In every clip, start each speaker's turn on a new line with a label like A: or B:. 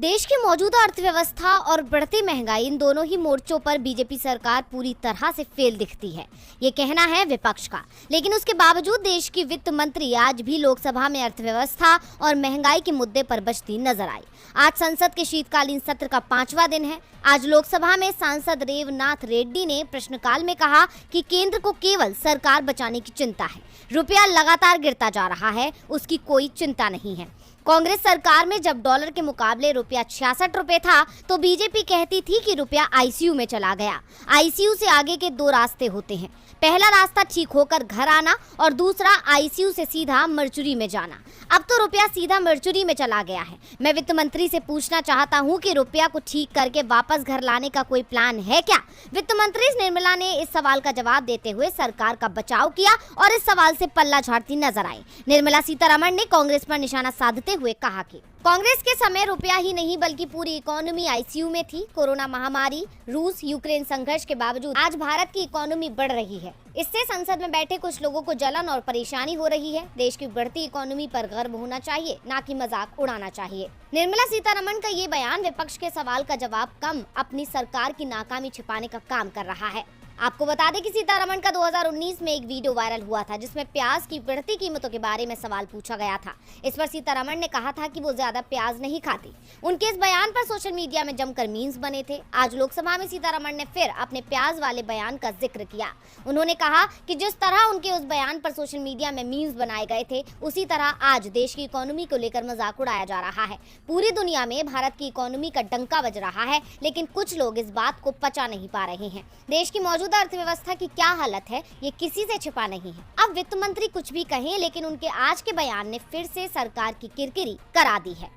A: देश की मौजूदा अर्थव्यवस्था और बढ़ती महंगाई, इन दोनों ही मोर्चों पर बीजेपी सरकार पूरी तरह से फेल दिखती है, ये कहना है विपक्ष का। लेकिन उसके बावजूद देश की वित्त मंत्री आज भी लोकसभा में अर्थव्यवस्था और महंगाई के मुद्दे पर बचती नजर आई। आज संसद के शीतकालीन सत्र का 5वां दिन है। आज लोकसभा में सांसद रेवनाथ रेड्डी ने प्रश्नकाल में कहा कि केंद्र को केवल सरकार बचाने की चिंता है, रुपया लगातार गिरता जा रहा है, उसकी कोई चिंता नहीं है। कांग्रेस सरकार में जब डॉलर के मुकाबले रुपया 66 रुपए था तो बीजेपी कहती थी कि रुपया आईसीयू में चला गया। आईसीयू से आगे के 2 रास्ते होते हैं, पहला रास्ता ठीक होकर घर आना और दूसरा आईसीयू से सीधा मरचुरी में जाना। अब तो रुपया सीधा मरचुरी में चला गया है। मैं वित्त मंत्री से पूछना चाहता हूं कि रुपया को ठीक करके वापस घर लाने का कोई प्लान है क्या? वित्त मंत्री निर्मला ने इस सवाल का जवाब देते हुए सरकार का बचाव किया और इस सवाल से पल्ला झाड़ती नजर आई। निर्मला सीतारमण ने कांग्रेस पर निशाना साधते हुए कहा कि कांग्रेस के समय रुपया ही नहीं बल्कि पूरी इकोनॉमी आईसीयू में थी। कोरोना महामारी, रूस यूक्रेन संघर्ष के बावजूद आज भारत की इकोनॉमी बढ़ रही है। इससे संसद में बैठे कुछ लोगों को जलन और परेशानी हो रही है। देश की बढ़ती इकोनॉमी पर गर्व होना चाहिए, ना कि मजाक उड़ाना चाहिए। निर्मला सीतारमण का ये बयान विपक्ष के सवाल का जवाब कम अपनी सरकार की नाकामी छिपाने का काम कर रहा है। आपको बता दें कि सीतारमण का 2019 में एक वीडियो वायरल हुआ था जिसमें प्याज की बढ़ती कीमतों के बारे में सवाल पूछा गया था। इस पर सीतारमण ने कहा था कि वो ज्यादा प्याज नहीं खाती। उनके इस बयान पर सोशल मीडिया में जमकर मीम्स बने थे। आज लोकसभा में सीतारमण ने फिर अपने प्याज वाले बयान का जिक्र किया। उन्होंने कहा कि जिस तरह उनके उस बयान पर सोशल मीडिया में मीम्स बनाए गए थे, उसी तरह आज देश की इकोनॉमी को लेकर मजाक उड़ाया जा रहा है। पूरी दुनिया में भारत की इकोनॉमी का डंका बज रहा है, लेकिन कुछ लोग इस बात को पचा नहीं पा रहे हैं। देश की मौजूदा अर्थव्यवस्था की क्या हालत है, ये किसी से छिपा नहीं है। अब वित्त मंत्री कुछ भी कहें, लेकिन उनके आज के बयान ने फिर से सरकार की किरकिरी करा दी है।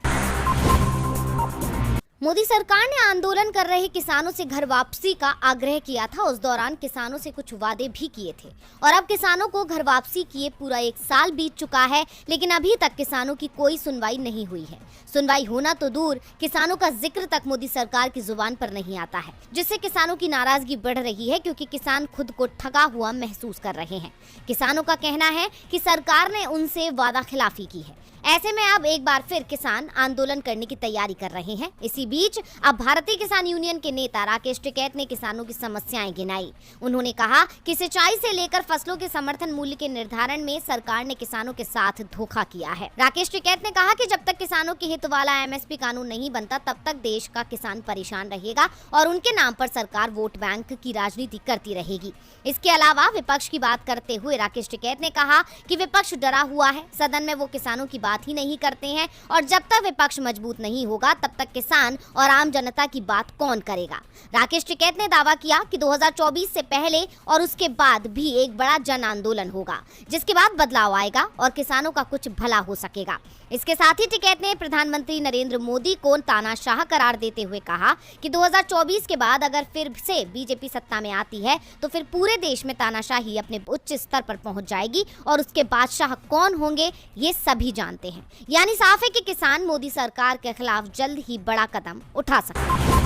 A: मोदी सरकार ने आंदोलन कर रहे किसानों से घर वापसी का आग्रह किया था। उस दौरान किसानों से कुछ वादे भी किए थे और अब किसानों को घर वापसी किए पूरा 1 साल बीत चुका है, लेकिन अभी तक किसानों की कोई सुनवाई नहीं हुई है। सुनवाई होना तो दूर, किसानों का जिक्र तक मोदी सरकार की जुबान पर नहीं आता है, जिससे किसानों की नाराजगी बढ़ रही है क्योंकि किसान खुद को ठगा हुआ महसूस कर रहे हैं। किसानों का कहना है कि सरकार ने उनसे वादा खिलाफी की है। ऐसे में अब एक बार फिर किसान आंदोलन करने की तैयारी कर रहे हैं। इसी बीच अब भारतीय किसान यूनियन के नेता राकेश टिकैत ने किसानों की समस्याएं गिनाई। उन्होंने कहा कि सिंचाई से लेकर फसलों के समर्थन मूल्य के निर्धारण में सरकार ने किसानों के साथ धोखा किया है। राकेश टिकैत ने कहा कि जब तक किसानों के हित वाला एमएसपी कानून नहीं बनता, तब तक देश का किसान परेशान रहेगा और उनके नाम पर सरकार वोट बैंक की राजनीति करती रहेगी। इसके अलावा विपक्ष की बात करते हुए राकेश टिकैत ने कहा कि विपक्ष डरा हुआ है, सदन में वो किसानों की बात ही नहीं करते हैं और जब तक विपक्ष मजबूत नहीं होगा तब तक किसान और आम जनता की बात कौन करेगा। राकेश टिकैत ने दावा किया कि 2024 से पहले और उसके बाद भी एक बड़ा जन आंदोलन होगा, जिसके बाद बदलाव आएगा और किसानों का कुछ भला हो सकेगा। इसके साथ ही टिकैत ने प्रधानमंत्री नरेंद्र मोदी को तानाशाह करार देते हुए कहा कि 2024 के बाद अगर फिर से बीजेपी सत्ता में आती है तो फिर पूरे देश में तानाशाही अपने उच्च स्तर पर पहुंच जाएगी और उसके बादशाह कौन होंगे ये सभी जानते हैं। यानी साफ है कि किसान मोदी सरकार के खिलाफ जल्द ही बड़ा कदम उठा सकते हैं।